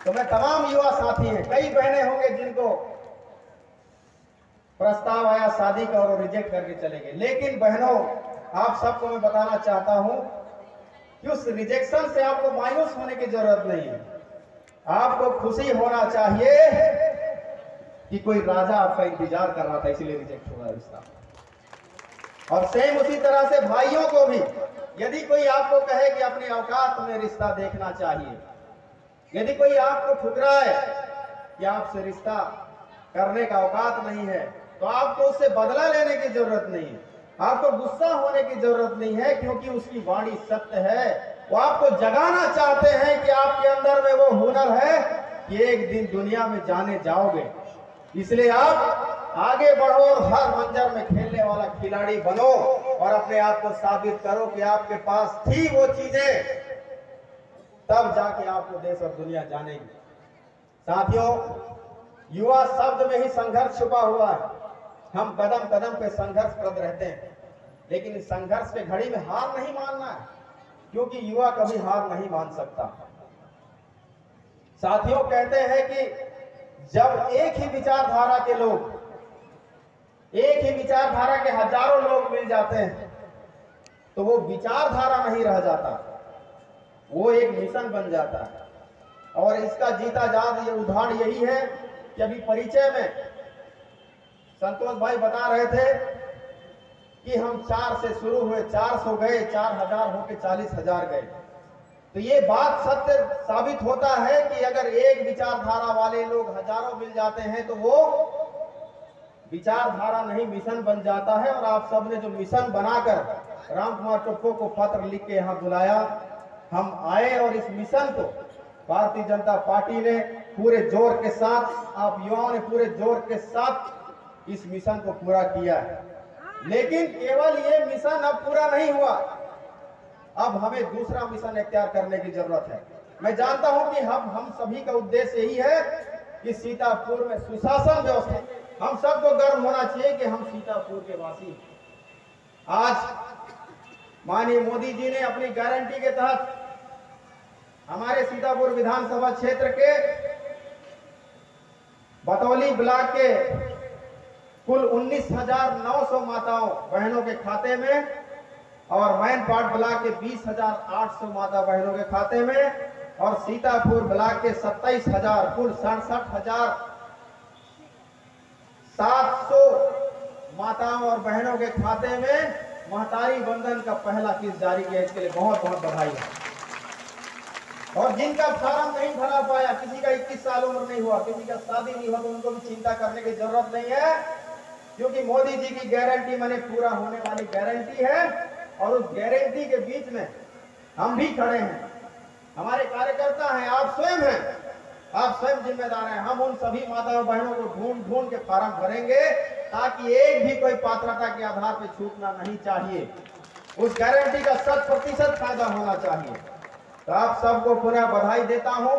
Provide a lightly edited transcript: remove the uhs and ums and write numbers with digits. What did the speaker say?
तो मैं तमाम युवा साथी हैं, कई बहनें होंगे जिनको प्रस्ताव आया शादी का और वो रिजेक्ट करके चले गए, लेकिन बहनों आप सबको मैं बताना चाहता हूं कि उस रिजेक्शन से आपको मायूस होने की जरूरत नहीं है। आपको खुशी होना चाहिए कि कोई राजा आपका इंतजार कर रहा था इसलिए रिजेक्ट हुआ रिश्ता। और सेम उसी तरह से भाइयों को भी, यदि कोई आपको कहे कि अपनी औकात में रिश्ता देखना चाहिए, यदि कोई आपको ठुकराए कि आपसे रिश्ता करने का औकात नहीं है, तो आपको उससे बदला लेने की जरूरत नहीं है, आपको गुस्सा होने की जरूरत नहीं है, क्योंकि उसकी वाणी सत्य है। वो आपको जगाना चाहते हैं कि आपके अंदर में वो हुनर है कि एक दिन दुनिया में जाने जाओगे, इसलिए आप आगे बढ़ो और हर मंजर में खेलने वाला खिलाड़ी बनो और अपने आप को साबित करो कि आपके पास थी वो चीजें, तब जाके आपको देश और दुनिया जानेगी। साथियों, युवा शब्द में ही संघर्ष छुपा हुआ है। हम कदम कदम पे संघर्षप्रद रहते हैं, लेकिन इस संघर्ष के घड़ी में हार नहीं मानना है, क्योंकि युवा कभी हार नहीं मान सकता। साथियों, कहते हैं कि जब एक ही विचारधारा के लोग, एक ही विचारधारा के हजारों लोग मिल जाते हैं तो वो विचारधारा नहीं रह जाता, वो एक मिशन बन जाता है। और इसका जीता जात ये उदाहरण यही है कि अभी परिचय में संतोष भाई बता रहे थे कि हम 4 से शुरू हुए, 400 गए, 4000 होके 40,000 गए। तो ये बात सत्य साबित होता है कि अगर एक विचारधारा वाले लोग हजारों मिल जाते हैं तो वो विचारधारा नहीं मिशन बन जाता है। और आप सबने जो मिशन बनाकर राम कुमार टोप्पो को पत्र लिख के यहाँ बुलाया, हम आए और इस मिशन को भारतीय जनता पार्टी ने पूरे जोर के साथ, आप युवाओं ने पूरे जोर के साथ इस मिशन को पूरा किया है। लेकिन केवल ये मिशन अब पूरा नहीं हुआ, अब हमें दूसरा मिशन इख्तियार करने की जरूरत है। मैं जानता हूं कि हम सभी का उद्देश्य यही है कि सीतापुर में सुशासन व्यवस्था, हम सबको गर्व होना चाहिए कि हम सीतापुर के वासी हैं। आज माननीय मोदी जी ने अपनी गारंटी के तहत हमारे सीतापुर विधानसभा क्षेत्र के बतौली ब्लॉक के कुल 19,900 माताओं बहनों के खाते में और मैनपाट ब्लॉक के 20,800 माता बहनों के खाते में और सीतापुर ब्लॉक के 27,000, कुल 67,700 माताओं और बहनों के खाते में महतारी बंधन का पहला किस्त जारी किया। इसके लिए बहुत बहुत बधाई है। और जिनका फार्म नहीं भरा पाया, किसी का 21 साल उम्र नहीं हुआ, किसी का शादी नहीं हुआ, तो उनको भी चिंता करने की जरूरत नहीं है, क्योंकि मोदी जी की गारंटी माने पूरा होने वाली गारंटी है। और उस गारंटी के बीच में हम भी खड़े हैं, हमारे कार्यकर्ता हैं, आप स्वयं हैं, आप स्वयं जिम्मेदार हैं। हम उन सभी माताओं बहनों को ढूंढ ढूंढ के फार्म भरेंगे ताकि एक भी कोई पात्रता के आधार पर छूटना नहीं चाहिए, उस गारंटी का 100% फायदा होना चाहिए। तो आप सबको पुनः बधाई देता हूं।